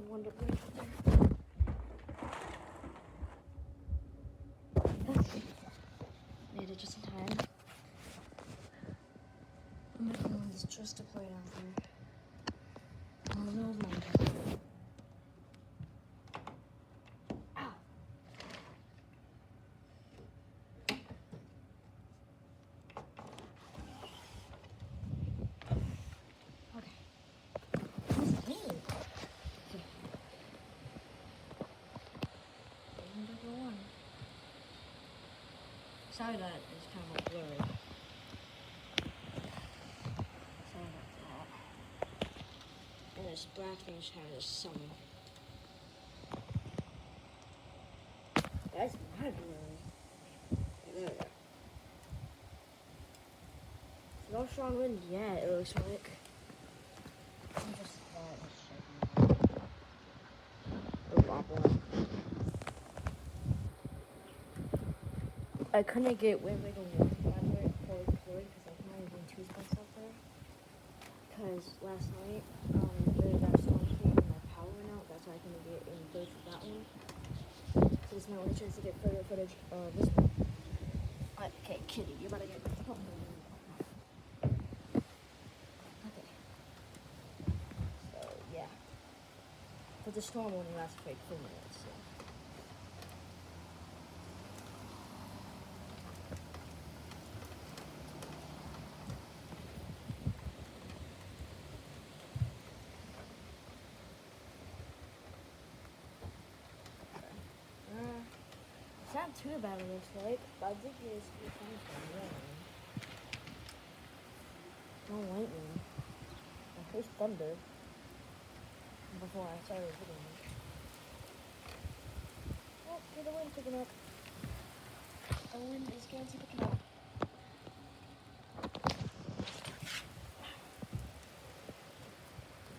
Wonder Bread. Made it just in time. My phone is just deployed out there. Oh no, mine. Ow. Okay. What's the thing? Okay. Number one. Sorry that it's kind of like blurry. Sorry about that. And this blackfish has some. That's my blurry. Okay, there we go. No strong wind yet, it looks like. I'm just shaking. Oh, wobbling. I couldn't get wind like a warm weather for recording because I can only do 2 spots out there. Because last night, that storm came and my power went out. That's why I couldn't get any footage of that one. So there's no other chance to get further footage of this one. Okay, Kitty, you're about to get. Okay. So yeah, but the storm only lasts for like 4 minutes. So. It's not too bad, it looks like, but I think it's fine for rain. No lightning. I heard thunder before I started videoing. Oh, hear the wind picking up. The wind is going to pick up.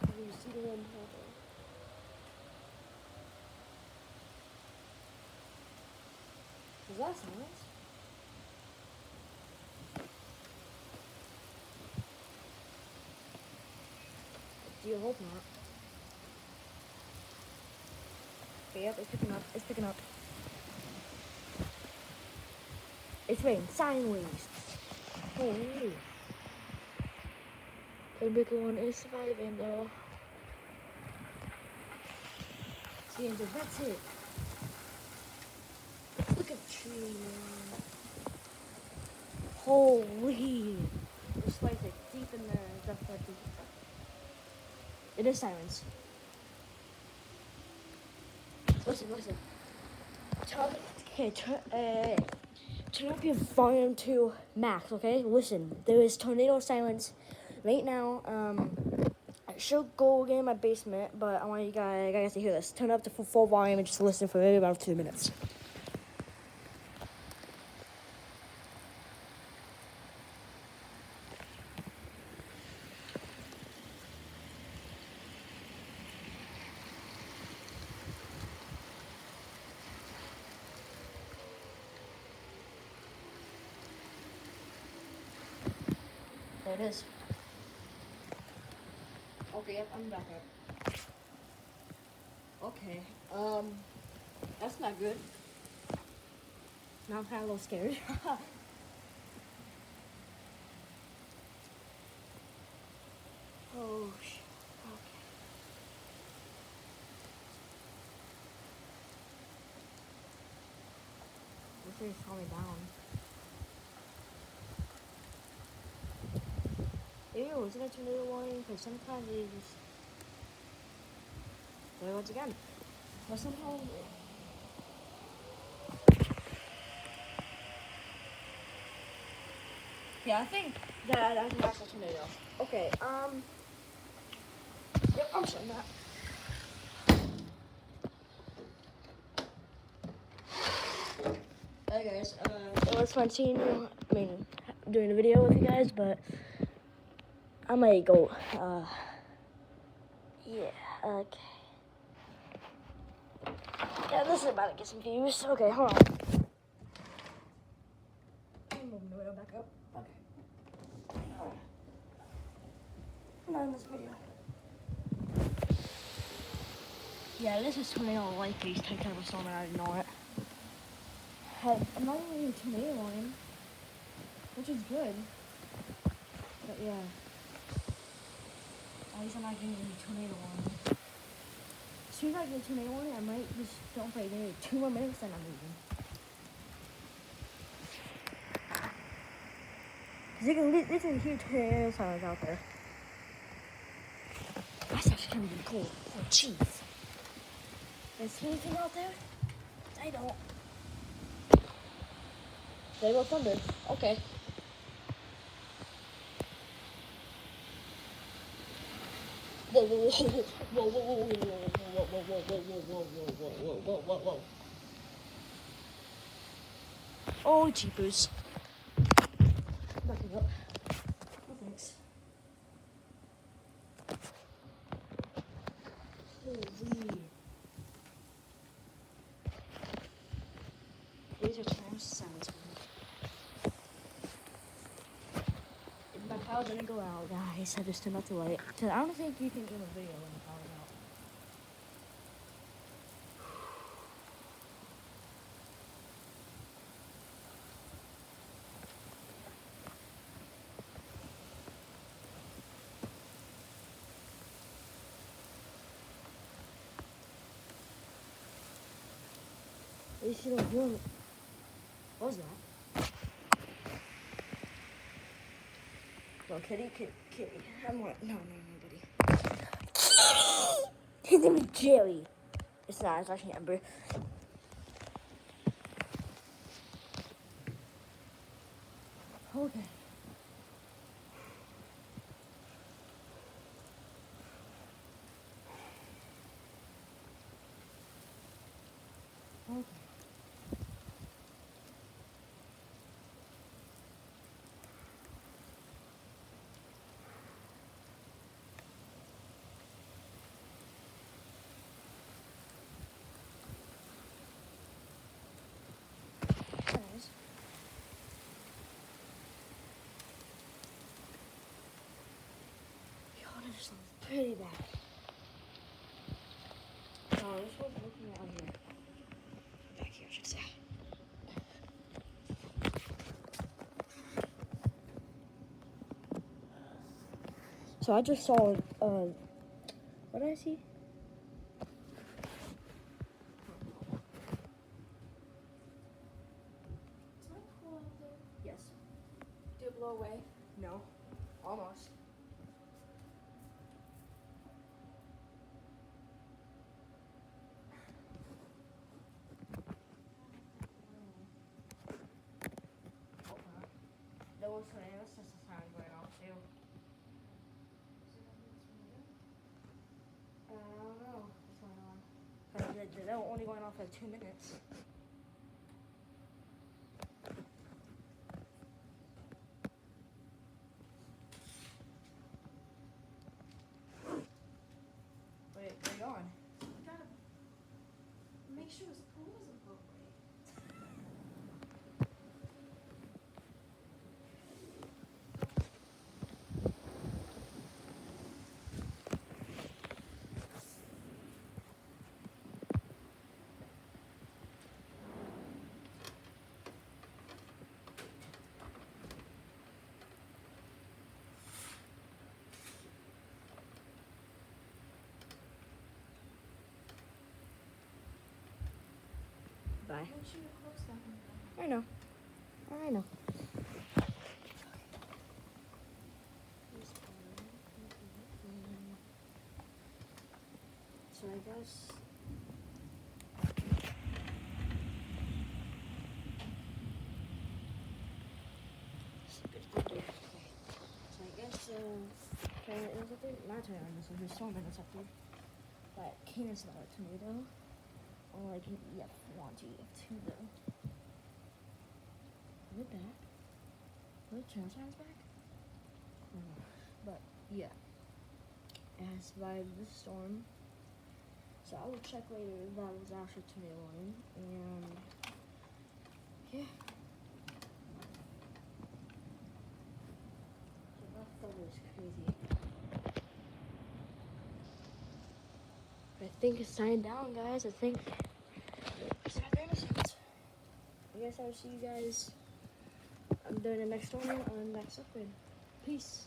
You see the wind happening. Is that silence? Do you hope not? But yep, it's picking up. It's picking up. It's raining sideways. Holy. The big one is surviving though. See, and that's it. Look at the tree, man. Holy. This light's like deep in there. Definitely. It is sirens. Listen. Turn up your volume to max, okay? Listen, there is tornado silence right now. I should go get in my basement, but I want you guys to hear this. Turn up to full volume and just listen for maybe about 2 minutes. There it is. Okay, yep, I'm back up. Okay, that's not good. Now I'm kind of a little scared. Oh, shit. Okay. This thing's calming down. Maybe it wasn't a tornado warning, because sometimes they just... There it goes again. But sometimes... Yeah, I think that's an actual tornado. Okay, yep, I'm shutting that. Hey guys, it was fun seeing you, doing a video with you guys, but I might go, yeah, okay. Yeah, this is about to get some views. Okay, hold on. I'm moving the window back up. Okay. Not in this video. Yeah, this is tornado like these type of storm and I didn't know it. I'm not even getting a tornado warning, which is good. But yeah. At least I'm not getting any tornado warning. As soon as I get a tornado warning, I might just don't play maybe 2 more minutes then I'm leaving. Because you can literally hear tornado sirens out there. That's actually kind of really cool. Oh, jeez. Is there anything out there? I don't. There goes thunder. Okay. Whoa, whoa, whoa, whoa, whoa, whoa, whoa, whoa, whoa, whoa, whoa, whoa, whoa, whoa, whoa, whoa, whoa. Oh, jeepers. Backing up. Oh, thanks. Holy. These are tornado sounds. My power didn't go out, guys. I just turned off the light. I don't think you can do a video when the power's out. At least you don't hear me. What was that? No, kitty. I'm not. No, buddy. His name is Jerry. It's not. It's actually Ember. Okay. Okay. Anyways. Yo, that sounds pretty bad. Oh, this was looking out here. Back here, I should say. So I just saw, what did I see? Is my pool out there? Yes. Did it blow away? No. Almost. There was tornado system sound going off too. I don't know what's going on. But they were only going off for 2 minutes. Wait, where you going? I gotta make sure his pool doesn't blow away. Bye. Make sure your clothes down. I know. I know. So I guess. Okay. So I guess tornado is up there. Not tornado, there's storm that's up there. But Canaan's not a tornado. Or like EF1 to EF2 though. With that. Were the channel sounds back? But yeah. It has survived the storm. So I will check later if that was actually a tornado warning. And yeah. So that thunder is crazy. But think it's time down, guys. I think it's our 30 seconds. I guess I'll see you guys during the next one on next upgrade. Peace.